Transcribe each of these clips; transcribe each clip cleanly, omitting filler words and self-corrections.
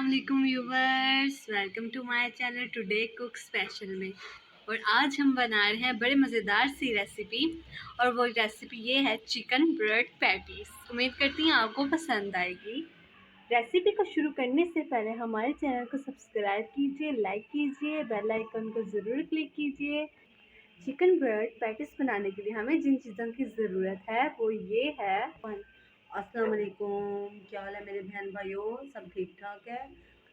अस्सलाम viewers, welcome to my channel today cook special में। और आज हम बना रहे हैं बड़े मज़ेदार सी रेसिपी, और वो रेसिपी ये है चिकन ब्रेड पैटीज। उम्मीद करती हूँ आपको पसंद आएगी। रेसिपी को शुरू करने से पहले हमारे चैनल को सब्सक्राइब कीजिए, लाइक कीजिए, बेल आइकन को ज़रूर क्लिक कीजिए। चिकन ब्रेड पैटीज बनाने के लिए हमें जिन चीज़ों की ज़रूरत है वो ये है। अस्सलाम वालेकुम, क्या हाल है मेरे बहन भाइयों? सब ठीक ठाक है,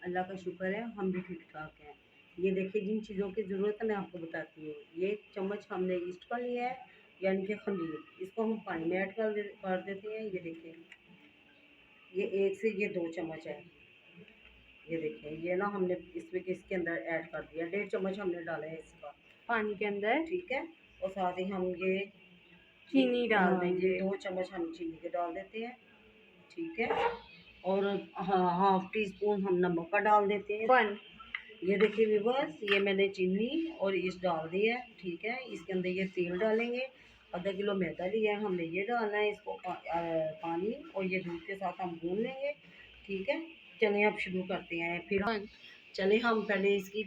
अल्लाह का शुक्र है, हम भी ठीक ठाक हैं। ये देखिए, जिन चीज़ों की ज़रूरत है मैं आपको बताती हूँ। ये 1 चम्मच हमने ईस्ट का लिया है, यानी कि खमीर। इसको हम पानी में ऐड कर देते हैं। ये देखिए, ये 1 से ये 2 चम्मच है। ये देखिए, ये ना हमने इसके अंदर ऐड कर दिया। 1.5 चम्मच हमने डाला है इसका पानी के अंदर, ठीक है। और साथ ही हम ये चीनी डाल देंगे। 2 चम्मच हम चीनी के डाल देते हैं, ठीक है। और हाँ, हाफ टी स्पून हम नमक का डाल देते हैं। 1 ये देखिए व्यूअर्स, ये मैंने चीनी और ईस्ट डाल दी है, ठीक है। इसके अंदर ये तेल डालेंगे। आधा किलो मैदा लिया है हमने, ये डालना है इसको पानी और ये दूध के साथ हम भून लेंगे, ठीक है। चलिए अब शुरू करते हैं। फिर चलिए हम पहले इसकी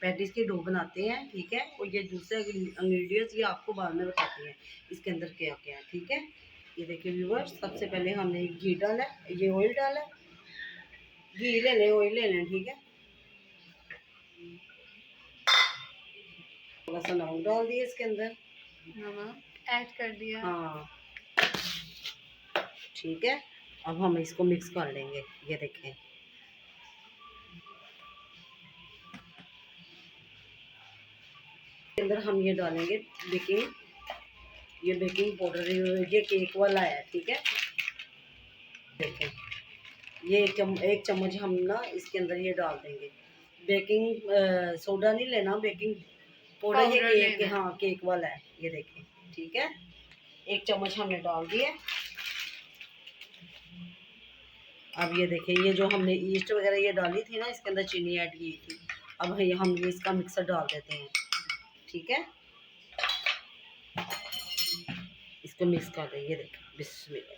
पैटीज की डो बनाते हैं, ठीक है। और ये दूसरे इंग्रेडिएंट्स ये आपको बाद में बताते हैं इसके अंदर क्या क्या है, ठीक है। ये देखिए व्यूअर्स, सबसे पहले हमने घी डाला है, ये ऑयल डाला है। घी ले लें, ऑयल ले लें, ठीक है। थोड़ा सा नमक डाल दिए इसके अंदर, नमक ऐड कर दिया। हाँ ठीक है। अब हम इसको मिक्स कर लेंगे। ये देखें, इसके अंदर हम ये डालेंगे बेकिंग, ये बेकिंग पाउडर, ये केक वाला है, ठीक है। देखें, ये 1 चम्मच हम ना इसके अंदर ये डाल देंगे। बेकिंग सोडा नहीं लेना, बेकिंग पाउडर, ये केक, हाँ केक वाला है। ये देखें, ठीक है। 1 चम्मच हमने डाल दिया। अब ये देखिए, ये जो हमने ईस्ट वगैरह ये डाली थी ना, इसके अंदर चीनी ऐड की थी। अब हम ये इसका मिक्सर डाल देते हैं, ठीक है। इसको मिक्स कर दें। ये देखिए, बिस्मिल्लाह,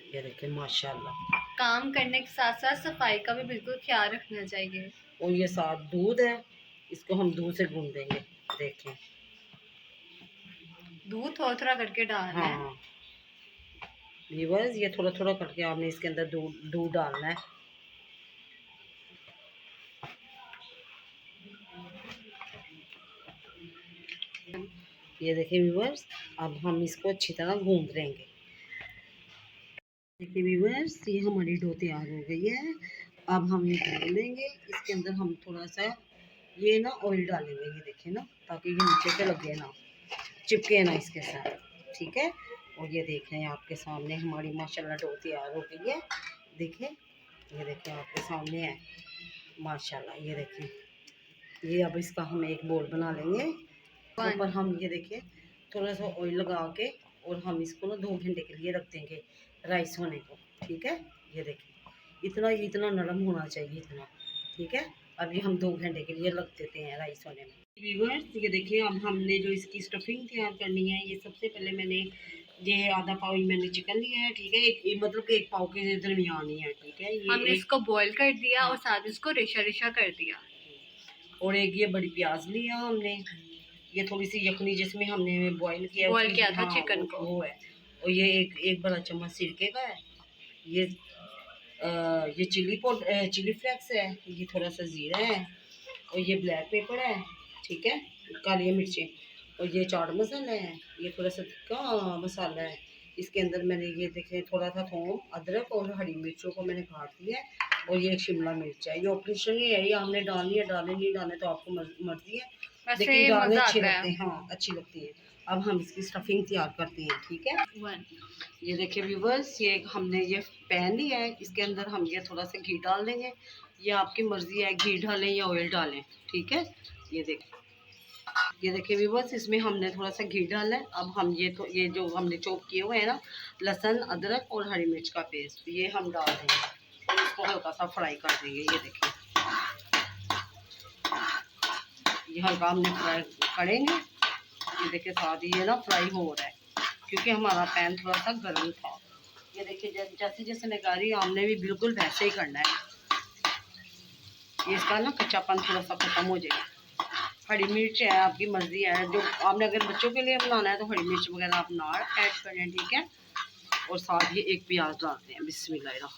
ये देखिए माशाल्लाह। काम करने के साथ साथ सफाई का भी बिल्कुल ख्याल रखना चाहिए। और ये साथ दूध है, इसको हम दूध से गूंद देंगे। देखें, दूध थोड़ा थोड़ा करके डालना है। हाँ व्यूअर्स, ये थोड़ा थोड़ा करके आपने इसके अंदर दूध डालना है। ये देखिए व्यूअर्स, अब हम इसको अच्छी तरह गूंद लेंगे। देखिए व्यूअर्स, ये हमारी डो तैयार हो गई है। अब हम ये डाल देंगे इसके अंदर। हम थोड़ा सा ये ना ऑयल डालेंगे, ये देखिए ना, ताकि ये नीचे पे लगे ना, चिपके ना इसके साथ, ठीक है। और ये देख रहे हैं आपके सामने हमारी माशाल्लाह डो तैयार हो गई है। देखिए, ये देखिए आपके सामने है माशाल्लाह। ये देखिए, ये अब इसका हम एक बोल बना लेंगे। ऊपर हम ये देखिए थोड़ा सा ऑयल लगा के, और हम इसको ना 2 घंटे के लिए रख देंगे राइस होने को, ठीक है। ये देखिए, इतना नरम होना चाहिए, इतना, ठीक है। अभी हम 2 घंटे के लिए रख देते हैं राइस होने में। व्यूअर्स, ये देखिए, अब हमने जो इसकी स्टफिंग तैयार करनी है, ये सबसे पहले मैंने ये आधा पाव मैंने चिकन लिया है, ठीक है। मतलब कि 1 पाव के दरमियान ही है, ठीक है। ये हमने इसको बॉईल कर दिया, हाँ, और साथ इसको रेशा रेशा कर दिया। और एक ये बड़ी प्याज लिया हमने, ये थोड़ी सी यखनी जिसमें हमने बॉईल किया था हाँ, चिकन को, वो है। और ये एक बड़ा चम्मच सिरके का है। ये ये चिली फ्लेक्स है, ये थोड़ा सा जीरा है, और ये ब्लैक पेपर है, ठीक है, काली मिर्चें। और ये चाट मसाला है, ये थोड़ा सा तिक्का मसाला है। इसके अंदर मैंने ये देखे थोड़ा सा थोम, अदरक और हरी मिर्चों को मैंने काट दिया है। और ये एक शिमला मिर्च है, ये ऑपरेशन ही है, ये हमने डालनी है, डाले नहीं डाले तो आपको मर्जी है, लेकिन डालने अच्छी लगती है, हाँ अच्छी लगती है। अब हम इसकी स्टफिंग तैयार करते हैं, ठीक है। ये देखिए व्यूवर्स, ये हमने ये पैन लिया है, इसके अंदर हम ये थोड़ा सा घी डाल देंगे। ये आपकी मर्जी है, घी डालें या ऑयल डालें, ठीक है। ये देखिए व्यूवर्स, इसमें हमने थोड़ा सा घी डाला है। अब हम ये जो हमने चॉप किए हुए हैं ना, लहसुन, अदरक और हरी मिर्च का पेस्ट, ये हम डाल देंगे और इसको हल्का सा फ्राई कर देंगे। ये देखिए, ये हल्का हमने फ्राई करेंगे। ये देखिए, साथ ही ये ना फ्राई हो रहा है, क्योंकि हमारा पैन थोड़ा सा गर्म था। ये देखिए जैसे जैसे मैं कर रही हूँ हमने भी बिल्कुल वैसे ही करना है। ये इसका ना कच्चापन थोड़ा सा खत्म हो जाएगा। हरी मिर्च है, आपकी मर्जी है, जो आपने अगर बच्चों के लिए बनाना है तो हरी मिर्च वगैरह आप ना ऐड करें, ठीक है। और साथ ही एक प्याज डालते हैं, बिस्मिल्लाह।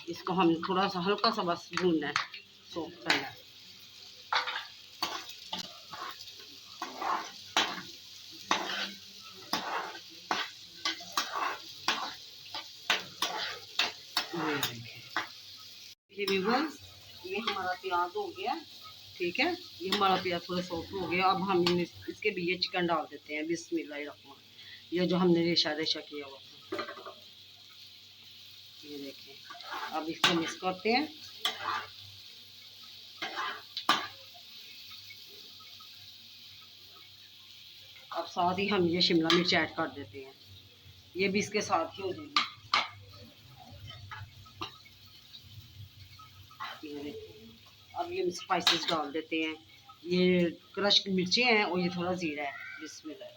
इसको हम थोड़ा सा हल्का सा बस भूनना है, सॉफ्ट करना है। ये व्यूअर्स, ये हमारा प्याज हो गया, ठीक है। ये हमारा प्याज थोड़ा सॉफ्ट हो गया। अब हम इसके भी ये चिकन डाल देते हैं, बिस्मिल्लाह। ये जो हमने रेशा रेशा किया हुआ था, ये देखें। अब इसको मिक्स करते हैं। अब साथ ही हम ये शिमला मिर्च ऐड कर देते हैं, ये भी इसके साथ ही हो जाएगी। ये देखें। अब ये स्पाइसेस डाल देते हैं, ये क्रश मिर्चें हैं और ये थोड़ा जीरा है, बिस्मिल्लाह।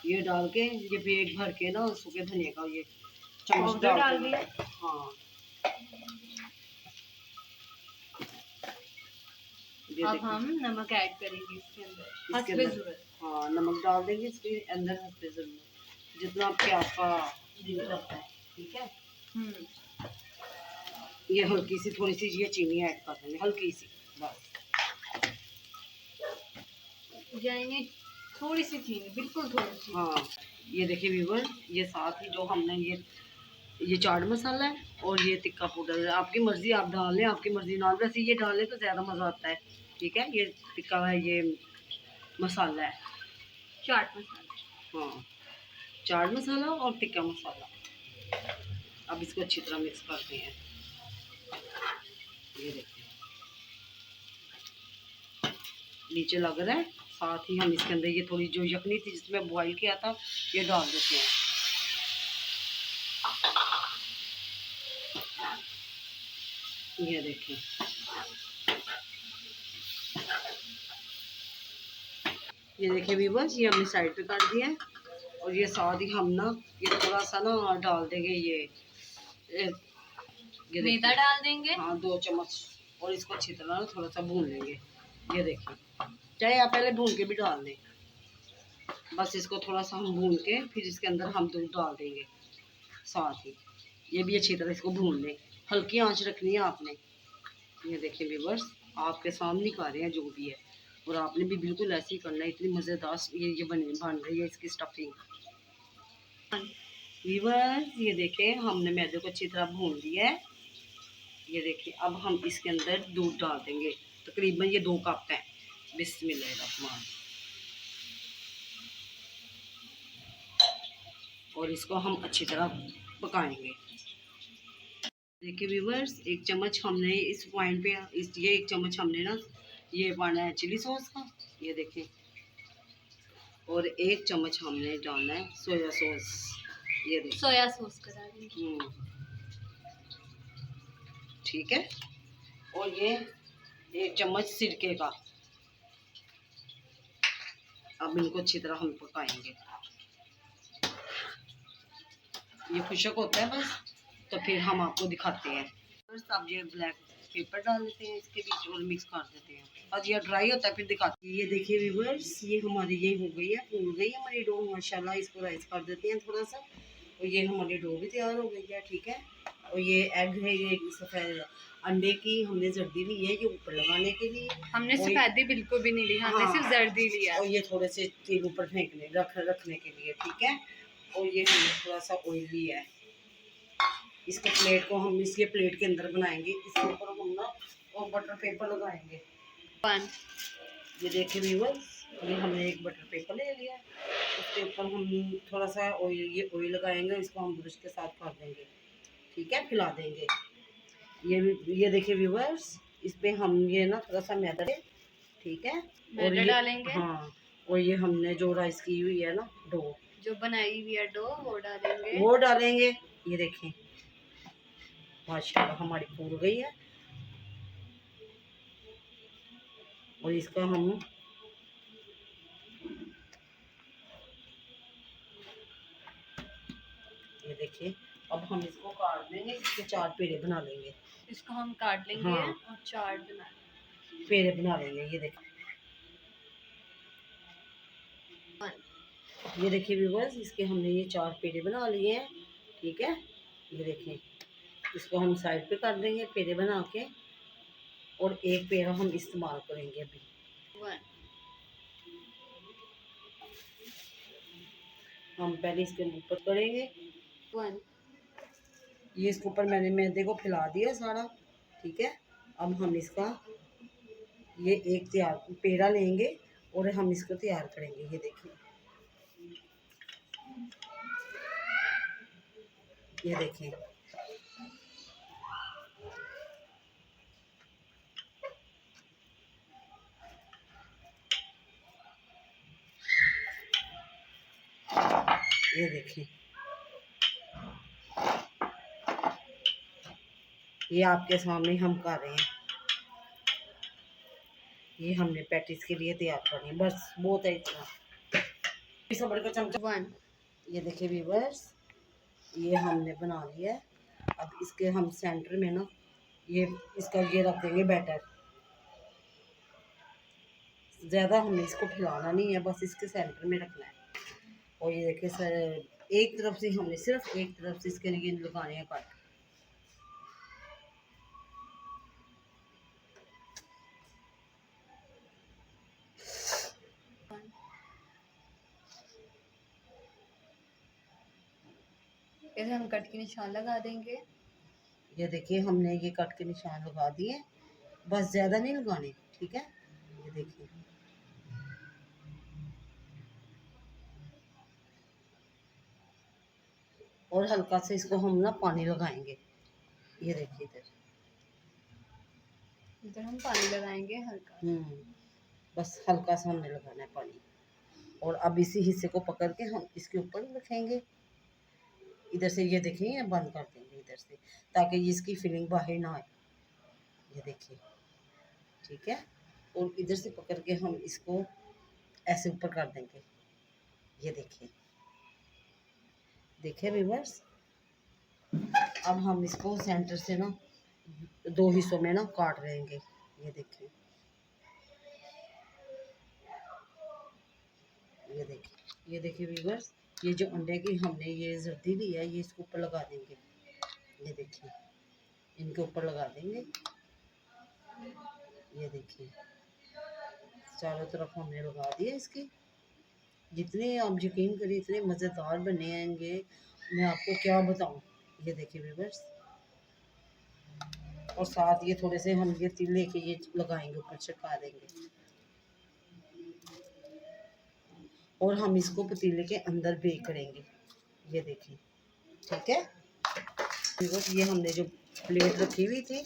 ये डाल के ये पेट भर के ना सूखे धनिया का ये चम्मच डाल दिया। हाँ, अब हम नमक ऐड करेंगे इसके अंदर, इसके अंदर। हाँ, नमक डाल देंगे इसके अंदर हंसते जरूर, जितना आपके आपका दिल करता है, ठीक है। ये हल्की सी थोड़ी सी ये चीनी ऐड कर देंगे, हल्की सी बस, यानी थोड़ी सी चीनी, बिल्कुल थोड़ी सी। हाँ, ये देखिए व्यूअर, ये साथ ही जो हमने ये चाट मसाला है और ये टिक्का पाउडर है, आपकी मर्ज़ी आप डाल लें, आपकी मर्ज़ी ना, वैसे ये डाल लें तो ज़्यादा मज़ा आता है, ठीक है। ये टिक्का है, ये मसाला है, चाट मसाला। हाँ, चाट मसाला और टिक्का मसाला। अब इसको अच्छी तरह मिक्स करते हैं। ये देखिए नीचे लग रहा है। साथ ही हम इसके अंदर ये थोड़ी जो यखनी थी जिसमें बॉईल किया था ये डाल देते हैं। ये देखें, ये देखिए व्यूअर्स, ये हमने साइड पे कर दिया है। और ये साथ ही हम ना ये थोड़ा सा ना डाल देंगे, ये मैदा डाल देंगे, हाँ 2 चम्मच, और इसको अच्छी तरह ना थोड़ा सा भून लेंगे। ये देखिए, चाहे आप पहले भून के भी डाल दें, बस इसको थोड़ा सा हम भून के फिर इसके अंदर हम दूध डाल देंगे साथ ही। ये भी अच्छी तरह इसको भून लें, हल्की आंच रखनी है आपने। ये देखिए व्यूअर्स, आपके सामने कर रहे हैं जो भी है, और आपने भी बिल्कुल ऐसे ही करना है। इतनी मज़ेदार ये बन रही है इसकी स्टफिंग। व्यूअर्स ये देखें, हमने मैदे को अच्छी तरह भून लिया है। ये देखिए, अब हम इसके अंदर दूध डाल देंगे, तकरीबन ये 2 कप है, बिस्मिल्लाह। और इसको हम अच्छी तरह पकाएंगे। देखिए व्यूअर्स, 1 चम्मच हमने इस पॉइंट पे ये 1 चम्मच हमने ना ये पाना है चिली सॉस का, ये देखें। और 1 चम्मच हमने डालना है सोया सॉस, ये देखिए, सोया सॉस का डालेंगे, ठीक है। और ये 1 चम्मच सिरके का। अब इनको अच्छी तरह हम पकाएंगे। ये खुशक होता है बस, तो फिर हम आपको दिखाते हैं। बस अब ये ब्लैक पेपर डाल देते हैं इसके बीच और मिक्स कर देते हैं, और ये ड्राई होता है फिर दिखाते हैं। ये देखिए व्यूअर्स, ये हमारी ये हो गई है, फूल गई है हमारी डो माशाल्लाह। इसको राइस कर देते हैं थोड़ा सा, और ये हमारी डो भी तैयार हो गई है, ठीक है। और ये एग है, ये सफ़ेद अंडे की हमने जर्दी ली है, ये ऊपर लगाने के लिए। हमने सफेदी बिल्कुल भी नहीं ली, हमने हाँ, सिर्फ जर्दी लिया। और ये थोड़े से तेल ऊपर फेंकने रखने के लिए, ठीक है। और ये हमने थोड़ा सा ऑयल लिया है। इसके प्लेट को हम इसके प्लेट के अंदर बनाएंगे, इसके ऊपर हम ना और बटर पेपर लगाएंगे। ये देखिए व्यूअर्स, ये हमने एक बटर पेपर ले लिया है, उसके ऊपर हम थोड़ा सा ऑयल लगाएंगे, इसको हम ब्रश के साथ कर देंगे, ठीक है, फैला देंगे। ये देखिए व्यूअर्स, इस पे हम ये ना थोड़ा सा मैदा, ठीक है, और ये डालेंगे। हाँ, और ये हमने जो राइस की हुई है ना डो, जो बनाई हुई है डो, वो डालेंगे। ये देखें माशाल्लाह हमारी फूल गई है। और इसका हम ये देखिए, अब हम इसको काट लेंगे, इसके 4 पेड़े बना लेंगे। इसको हम काट लेंगे। हाँ, और चार्ट बना लेंगे। पेड़े बना लेंगे। ये देखिए, ये देखिए व्यूअर्स, इसके हमने ये 4 पेड़े बना लिए हैं। ठीक है, ये देखिए, इसको हम साइड पे कर देंगे पेड़े बना के, और एक पेड़ा हम इस्तेमाल करेंगे अभी। हम पहले इसके ऊपर करेंगे। ये इसके ऊपर मैंने मैदे को फैला दिया सारा। ठीक है, अब हम इसका ये एक तैयार पेड़ा लेंगे और हम इसको तैयार करेंगे। ये देखिए, ये देखिए, ये देखिए, ये आपके सामने हम कर रहे हैं। ये हमने पैटीज के लिए तैयार करनी है, बस बहुत है इतना। इस बड़े का चमचा। ये देखिए व्यूअर्स, ये हमने बना लिया है। अब इसके हम सेंटर में ना ये इसका ये रख देंगे बैटर। ज़्यादा हमें इसको फैलाना नहीं है, बस इसके सेंटर में रखना है। और ये देखिए सर, एक तरफ से हमने सिर्फ एक तरफ से इसके लिए लगाने हैं कट। इसे हम कट के निशान लगा देंगे। ये देखिए, हमने ये कट के निशान लगा दिए, बस ज़्यादा नहीं लगाने। ठीक है, ये देखिए, और हल्का से इसको हम ना पानी लगाएंगे। ये देखिए इधर हम पानी लगाएंगे हल्का। बस हल्का सा हमने लगाना है पानी। और अब इसी हिस्से को पकड़ के हम इसके ऊपर रखेंगे। इधर से ये देखिए, ये बंद कर देंगे इधर से, ताकि ये इसकी फिलिंग बाहर ना आए। ये देखिए, ठीक है, और इधर से पकड़ के हम इसको ऐसे ऊपर कर देंगे। ये देखिए, देखिए व्यूअर्स, अब हम इसको सेंटर से ना 2 हिस्सों में ना काट लेंगे। ये देखिए, ये देखिए व्यूअर्स, ये जो अंडे की हमने ये जर्दी ली है, ये इसके ऊपर लगा देंगे। ये देखिए, इनके ऊपर लगा देंगे। ये देखिए, चारों तरफ हमने लगा दिया इसकी। जितने आप यकीन करिए इतने मज़ेदार बने आएंगे, मैं आपको क्या बताऊं। ये देखिए व्यूअर्स, और साथ ये थोड़े से हम ये तिल लेके ये लगाएंगे, ऊपर छिड़का देंगे। और हम इसको पतीले के अंदर बेक करेंगे। ये देखिए, ठीक है व्यूअर्स, ये हमने जो प्लेट रखी हुई थी,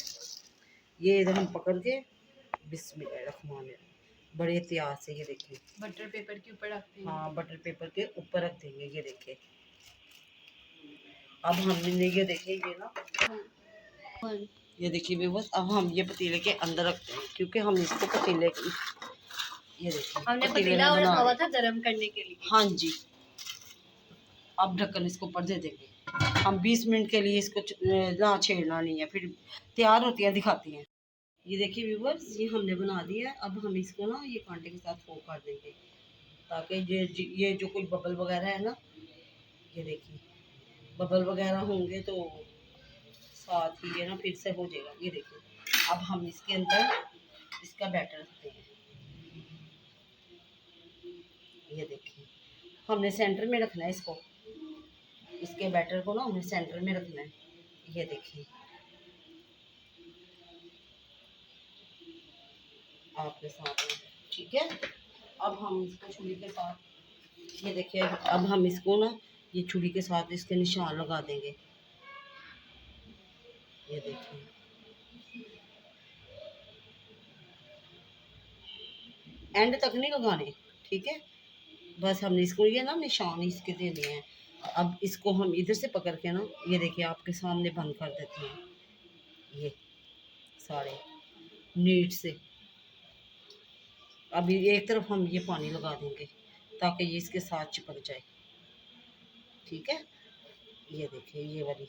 ये इधर हम पकड़ के बिस्मिल्लाहिर्रहमानिर्रहीम बड़े एहतियात से, ये देखिए, बटर पेपर के ऊपर रखते हैं। हाँ, बटर पेपर के ऊपर रख देंगे। ये देखिए, अब हमने ये देखिए, ये ना ये देखिए व्यूअर्स, अब हम ये पतीले के अंदर रखते हैं, क्योंकि हम इसको पतीले की, ये देखिए, हमने पतीले पतीला में और बना हवा था गर्म करने के लिए। हाँ जी, अब ढक्कन इसको ऊपर दे देंगे। हम 20 मिनट के लिए इसको ना छेड़ना नहीं है, फिर तैयार होती है दिखाती हैं। ये देखिए व्यूअर्स, ये हमने बना दिया है। अब हम इसको ना ये कांटे के साथ फोक कर देंगे, ताकि ये जो कोई बबल वगैरह है ना, ये देखिए, बबल वगैरह होंगे तो साथ ही ये ना फिर से हो जाएगा। ये देखिए, अब हम इसके अंदर इसका बैटर रखते हैं। ये देखिए, हमने सेंटर में रखना है इसको, इसके बैटर को ना हमने सेंटर में रखना है। ये देखिए, आपके साथ, ठीक है, अब हम इसको छुरी के साथ, ये देखिए, अब हम इसको ना ये छुरी के साथ इसके निशान लगा देंगे। ये देखिए, एंड तक नहीं लगाने, ठीक है, बस हमने इसको ये ना निशान इसके देने हैं। अब इसको हम इधर से पकड़ के ना, ये देखिए, आपके सामने बंद कर देते हैं। ये सारे नीट से, अभी एक तरफ हम ये पानी लगा देंगे, ताकि ये इसके साथ चिपक जाए। ठीक है, ये देखिए ये वाली,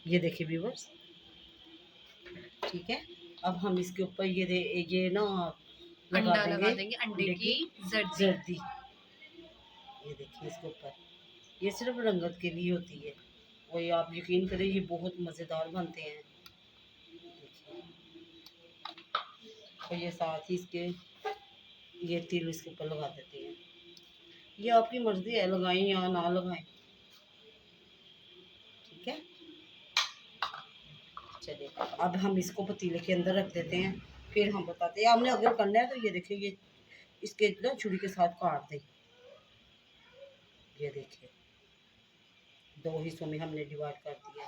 ये देखिए व्यूवर्स, ठीक है। अब हम इसके ऊपर ये ना लगा देंगे अंडे की जर्दी। ये देखिए इसके ऊपर, ये सिर्फ रंगत के लिए होती है, और ये आप यकीन करें ये बहुत मज़ेदार बनते हैं। देखिए, और ये साथ ही इसके ये तिल इसके ऊपर लगा देते हैं। ये आपकी मर्जी है, लगाएं या ना लगाएं, ठीक है। चलिए अब हम इसको पतीले के अंदर रख देते हैं, फिर हम बताते हैं। हमने अगर करना है तो ये देखिए, ये इसके ना छुरी के साथ काट दें। ये देखिए 2 हिस्सों में हमने डिवाइड कर दिया,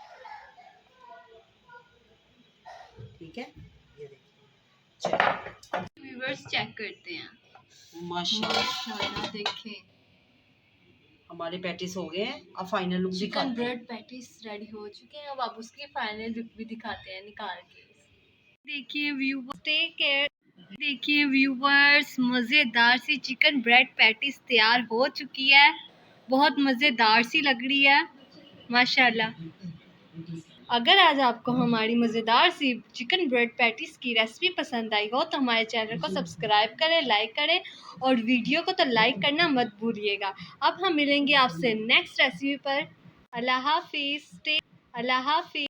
ठीक है। ये देखिए, चलिए व्यूअर्स चेक करते हैं। माशाल्लाह माशाल्लाह देखें, हमारे पैटीज हो गए हैं। अब फाइनल लुक चिकन दिखाते हैं। ब्रेड पैटीज रेडी हो चुके हैं। अब आप उसकी फाइनल लुक भी दिखाते हैं निकाल के। देखिए व्यूवर्स, टेक केयर। देखिए व्यूवर्स, मज़ेदार सी चिकन ब्रेड पैटीज तैयार हो चुकी है। बहुत मज़ेदार सी लग रही है माशाल्लाह। अगर आज आपको हमारी मज़ेदार सी चिकन ब्रेड पैटीज की रेसिपी पसंद आई हो तो हमारे चैनल को सब्सक्राइब करें, लाइक करें, और वीडियो को तो लाइक करना मत भूलिएगा। अब हम मिलेंगे आपसे नेक्स्ट रेसिपी पर। अल्लाह हाफिज़। अल्लाह हाफिज़।